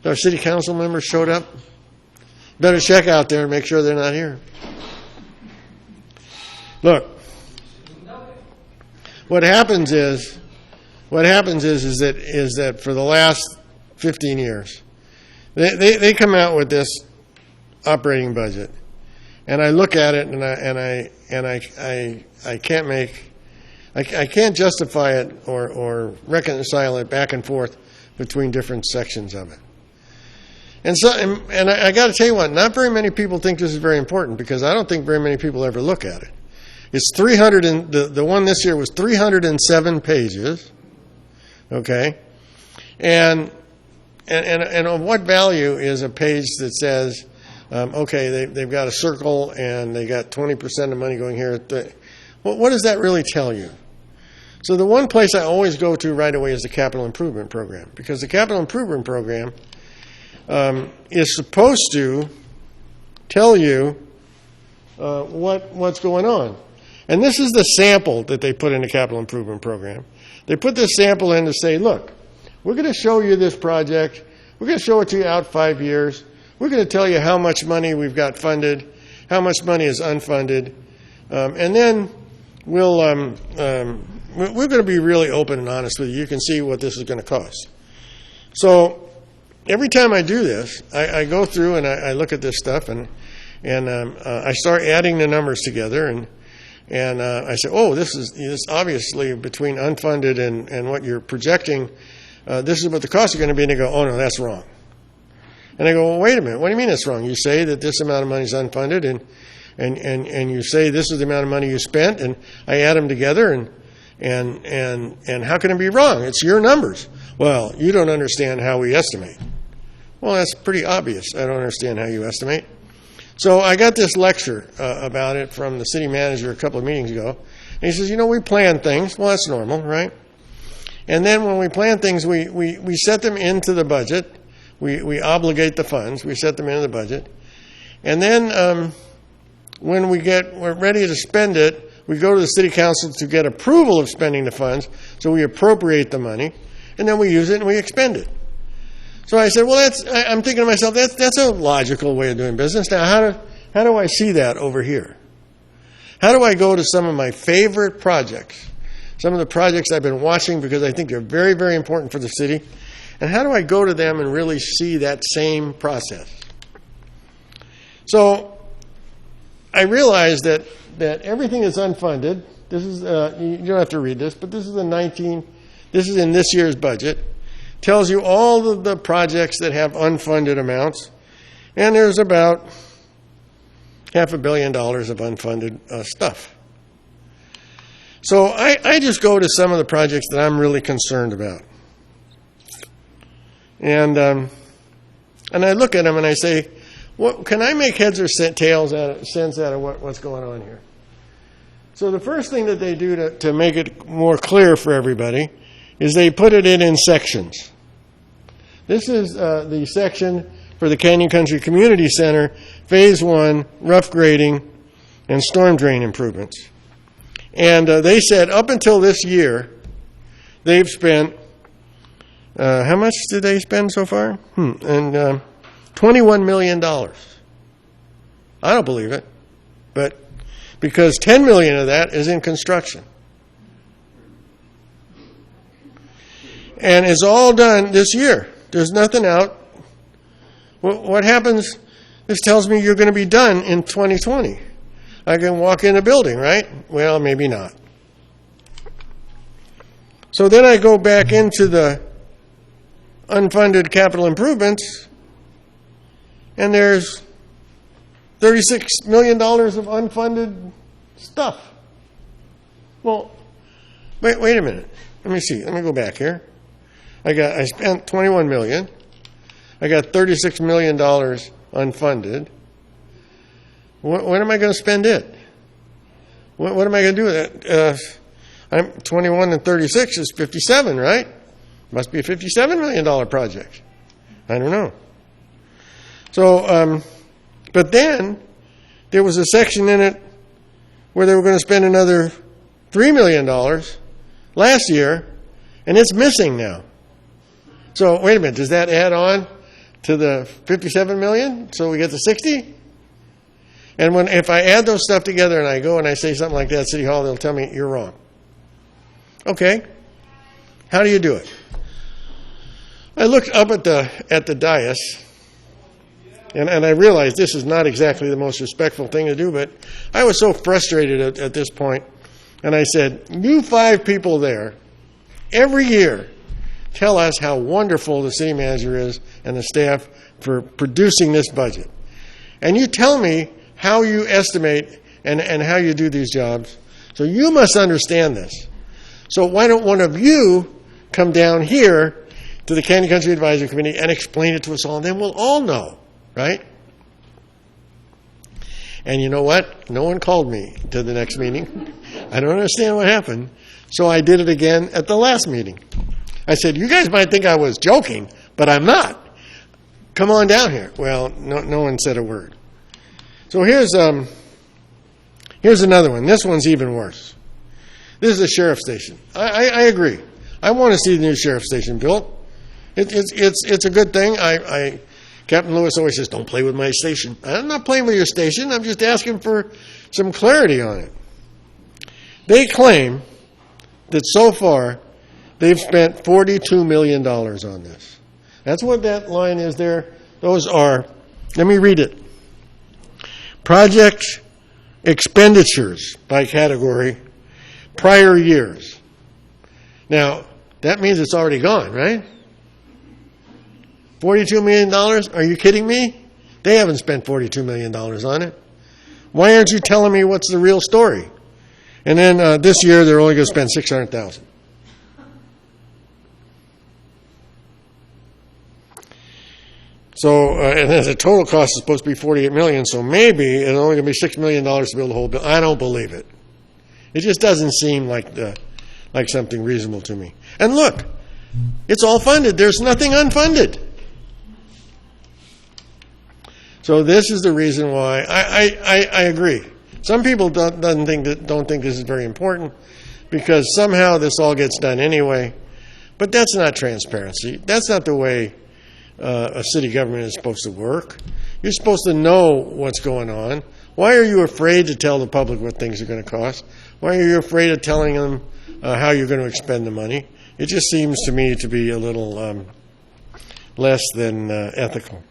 Our city council members showed up. Better check out there and make sure they're not here. Look, what happens is that for the last 15 years, they come out with this operating budget, and I look at it and I can't justify it or reconcile it back and forth between different sections of it. And I got to tell you what, not very many people think this is very important, because I don't think very many people ever look at it. It's 300 and the one this year was 307 pages. Okay, and of what value is a page that says, okay, they've got a circle and they got 20% of money going here. What does that really tell you? So the one place I always go to right away is the capital improvement program, because the capital improvement program is supposed to tell you what's going on. And this is the sample that they put in the capital improvement program. They put this sample in to say, look, we're going to show you this project. We're going to show it to you out 5 years. We're going to tell you how much money we've got funded, how much money is unfunded, and then we're going to be really open and honest with you. You can see what this is going to cost. So every time I do this, I go through and I look at this stuff, and I start adding the numbers together, and I say, oh, this is obviously between unfunded and what you're projecting. This is what the costs are going to be. And they go, oh, no, that's wrong. And I go, well, wait a minute. What do you mean it's wrong? You say that this amount of money is unfunded, and you say this is the amount of money you spent, and I add them together, and how can it be wrong? It's your numbers. Well, you don't understand how we estimate. Well, that's pretty obvious. I don't understand how you estimate. So I got this lecture about it from the city manager a couple of meetings ago. And he says, we plan things. Well, that's normal, right? And then when we plan things, we set them into the budget. We obligate the funds. We set them into the budget. And then when we're ready to spend it, we go to the city council to get approval of spending the funds. So we appropriate the money, and then we use it and we expend it. So I said, well, I'm thinking to myself, that's a logical way of doing business. Now, how do I see that over here? How do I go to some of my favorite projects, some of the projects I've been watching because I think they're very, very important for the city, and how do I go to them and really see that same process? So I realized that everything is unfunded. This is you don't have to read this, but this is in this year's budget. Tells you all of the projects that have unfunded amounts, and there's about $500 million of unfunded stuff. So I just go to some of the projects that I'm really concerned about, and I look at them and I say, what can I make heads or sense out of what's going on here? So the first thing that they do to make it more clear for everybody is they put it in sections. This is the section for the Canyon Country Community Center, Phase 1, rough grading, and storm drain improvements. And they said up until this year, they've spent, how much did they spend so far? $21 million. I don't believe it, but because $10 million of that is in construction. And it's all done this year. There's nothing out. What happens? This tells me you're going to be done in 2020. I can walk in a building, right? Well, maybe not. So then I go back into the unfunded capital improvements, and there's $36 million of unfunded stuff. Well, wait a minute. Let me see. Let me go back here. I spent $21 million. I got $36 million unfunded. When am I going to spend it? What am I going to do with it? I'm 21 and 36 is 57, right? Must be a $57 million project. I don't know. So, but then there was a section in it where they were going to spend another $3 million last year, and it's missing now. So wait a minute, does that add on to the 57 million, so we get to 60? And if I add those stuff together and I go and I say something like that at City Hall, they'll tell me, you're wrong. Okay. How do you do it? I looked up at the dais, and I realized this is not exactly the most respectful thing to do, but I was so frustrated at this point, and I said, you 5 people there, every year, tell us how wonderful the city manager is and the staff for producing this budget. And you tell me how you estimate and how you do these jobs. So you must understand this. So why don't one of you come down here to the County Country Advisory Committee and explain it to us all, and then we'll all know, right? And you know what? No one called me to the next meeting. I don't understand what happened. So I did it again at the last meeting. I said, you guys might think I was joking, but I'm not. Come on down here. Well, no one said a word. So here's another one. This one's even worse. This is a sheriff's station. I agree. I want to see the new sheriff's station built. It's a good thing. Captain Lewis always says, don't play with my station. I'm not playing with your station. I'm just asking for some clarity on it. They claim that so far they've spent $42 million on this. That's what that line is there. Those are, let me read it. Project expenditures by category, prior years. Now, that means it's already gone, right? $42 million? Are you kidding me? They haven't spent $42 million on it. Why aren't you telling me what's the real story? And then this year, they're only going to spend $600,000. So, and then the total cost is supposed to be $48 million, so maybe it's only going to be $6 million to build the whole building. I don't believe it. It just doesn't seem like something reasonable to me. And look, it's all funded. There's nothing unfunded. So this is the reason why I agree. Some people don't think this is very important because somehow this all gets done anyway. But that's not transparency. That's not the way a city government is supposed to work. You're supposed to know what's going on. Why are you afraid to tell the public what things are going to cost? Why are you afraid of telling them how you're going to expend the money? It just seems to me to be a little less than ethical.